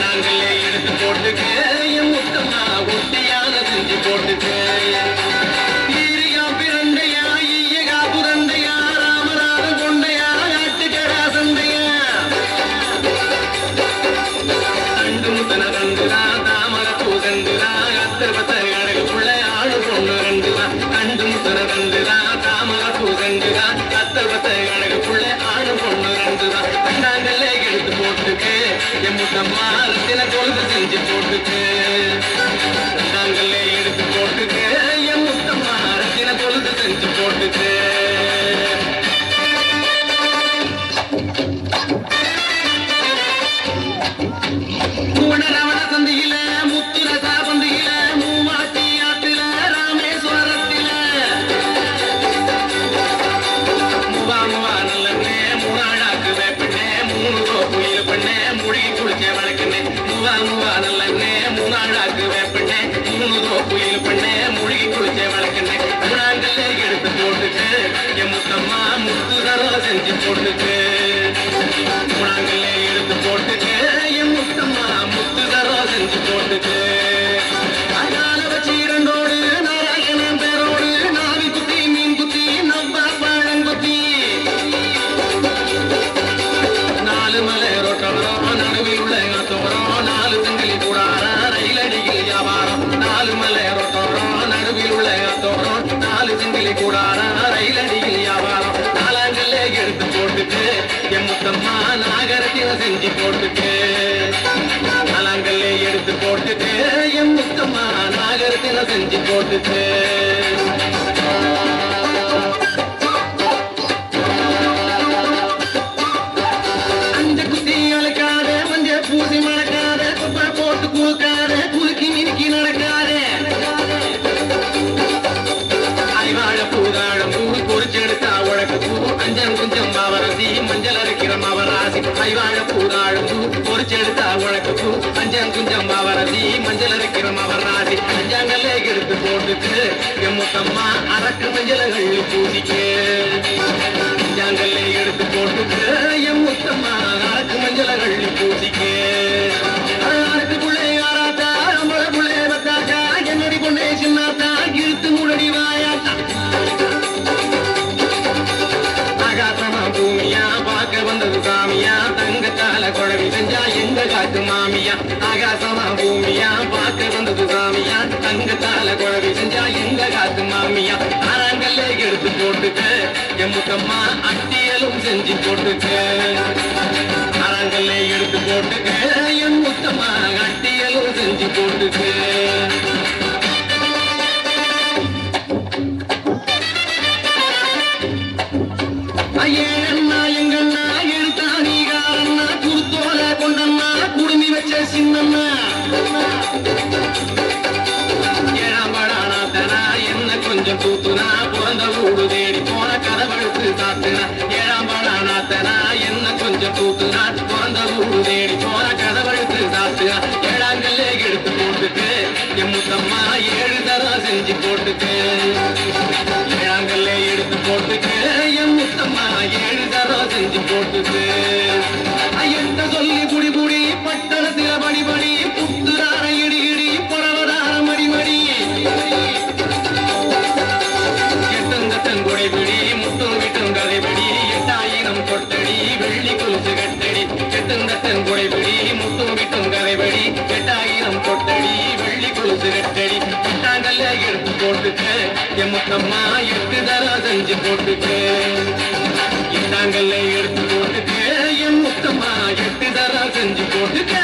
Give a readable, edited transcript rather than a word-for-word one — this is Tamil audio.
நாங்களே எடுத்து போட்டுக்க என் முத்தம்மா ஒட்டியான செஞ்சு போட்டுக்க ஈரியா பிறண்டையா ஈயகா புரண்டையா ராமநாத கொண்டையா ஆட்டுக்கடா சண்டையா தண்டு முத்தன தண்டுதா தாமர பூசண்டுதா அத்தர்பத்த அழகுக்குள்ள ஆளு பொண்ணு ரெண்டுதா தண்டு முத்தன தண்டுதா தாமர பூசண்டுதா அத்தர்பத்த அழகுக்குள்ள ஆளு பொண்ணு ரெண்டுதா நாங்களே எடுத்து போட்டுக்க என் முத்தம்மா தின கொழுந்து செஞ்சு போட்டுக்க நாங்களே எடுத்து போட்டுக்க என் முத்தம்மா தின கொழுந்து செஞ்சு போட்டுக்க ரவண சந்தியில முத்துரசா பந்தியில மூவாட்டி ஆத்துல ராமேஸ்வரத்தில முவா முவா நல்லண்ணே மூணாழாக்கு வேப்பண்ணே மூணு கோப்புயில பண்ணே முழுகி குளிச்ச வழக்கண்ணே முவா முவா நல்லண்ணே மூணாழாக்கு வேப்பண்ணே மூணு கோப்புயில பண்ணே முழுகி குளிச்ச வழக்கண்ணே மூணாங்கல்ல எடுத்து போட்டுக்கு என் முத்தம்மா முத்துதரோ செஞ்சு போட்டுக்கு மூணாங்கல்ல எடுத்து போட்டுக்கு என் முத்தம்மா முத்துதரோ செஞ்சு போட்டுக்கு அதனால வச்சு இரண்டோடு நாராயணன் பேரோடு நாவி குத்தி மீன் குத்தி நவ்வா பழங்குத்தி நாலு மலை ரோட்டோரம் நடுவில் உள்ள தோறம் நாலு செங்கலி கூடாரா ரயிலடியில் வியாபாரம் நாலு மலை ரோட்டோரம் நடுவில் உள்ள தோறம் நாலு செங்கலி கூடாரா ரயிலடியில் வியாபாரம் நாலாங்கல்ல எடுத்து போட்டுக்கு என் முத்தம்மா நாகரத்தின செஞ்சு போட்டுக்கு நாலாங்கல்ல எடுத்து போட்டுக்கு என் முத்தம்மா நாகரத்தின செஞ்சு போட்டுக்கு அஞ்ச குத்தி அழைக்காத மஞ்ச பூசி மணக்காத குப்பை போட்டு குழுக்காத குலுக்கி மினுக்கி நடக்காத ஐவாழ பூதாழம் பூ பொறிச்செடுத்தா உழக்கு பூ அஞ்சம் குஞ்சம் மாவரசி மஞ்சள் அரைக்கிற மாவராசி ஐவாழ பூதாழம் பூ பொறிச்செடுத்தா உழக்கு பூ அஞ்சம் குஞ்சம் மாவரசி மஞ்சள் அரைக்கிற மாவராசி அஞ்சாங்கல்ல எடுத்து போட்டுக்கு என் முத்தம்மா அரக்கு மஞ்சள்கள் பூசிக்கு அஞ்சாங்கல்ல எடுத்து போட்டுக்கு என் முத்தம்மா அரக்கு மஞ்சள்கள் பூசிக்கு அரக்கு புள்ளை ஆராத்தா அம்பள புள்ளை பத்தாக்கா என்னடி பொண்ணே சின்னாத்தா இழுத்து முழடி வாயாத்தா ஆகாசமா பூமியா பார்க்க வந்தது சாமியா தங்கத்தால குழவி செஞ்சா எங்க காட்டு மாமியா ஆகாசமா பூமியா பார்க்க வந்தது சாமியா தங்கத்தால குழவி செஞ்சா எங்க காட்டு மாமியா ஆறாங்கல்ல எடுத்து போட்டுக்க என் முத்தம்மா அட்டியலும் செஞ்சு போட்டுக்க ஆறாங்கல்ல எடுத்து போட்டுக்க என் முத்தம்மா அட்டியலும் செஞ்சு போட்டுக்க ஏழண்ணா எங்கண்ணா எழுத்தாணிகாரண்ணா குருத்தோல கொண்டண்ணா குடுமி வச்ச சின்னண்ணா ஏழாம் படானாத்தனா என்ன கொஞ்சம் தூத்துனா பிறந்த வீடு தேடி போன கதவழுத்து சாத்துனா ஏழாம் படானாத்தனா என்ன கொஞ்சம் தூத்துனா பிறந்த வீடு தேடி போன கதவழுத்து சாத்துனா ஏழாங்கல்ல எடுத்து போட்டுக்கு என் முத்தம்மா 7 தரம் செஞ்சு போட்டுக்கு ஏழாங்கல்ல எடுத்து போட்டுக்கு என் முத்தம்மா 7 தரம் செஞ்சு போட்டுக்கு ஐயட்ட சொல்லி புடி புடி பட்டணத்தில படி படி புத்துரார இடி இடி புறவதார மடி மடி எட்டங்கத்தன் கொடை பிடி முட்டும் விட்டும் கதைபடி 8000 கொட்டடி வெள்ளி கொலுசு கட்டடி எட்டங்கத்தன் கொடை பிடி முட்டும் விட்டும் கதைபடி 8000 கொட்டடி வெள்ளி கொலுசு கட்டடி எட்டாங்கல்ல எடுத்து போட்டுக்க என் முத்தம்மா 8 தரம் செஞ்சு போட்டுக்க எட்டாங்கல்ல எடுத்து போட்டுக்க என் முத்தம்மா 8 தரம் செஞ்சு போட்டுக்க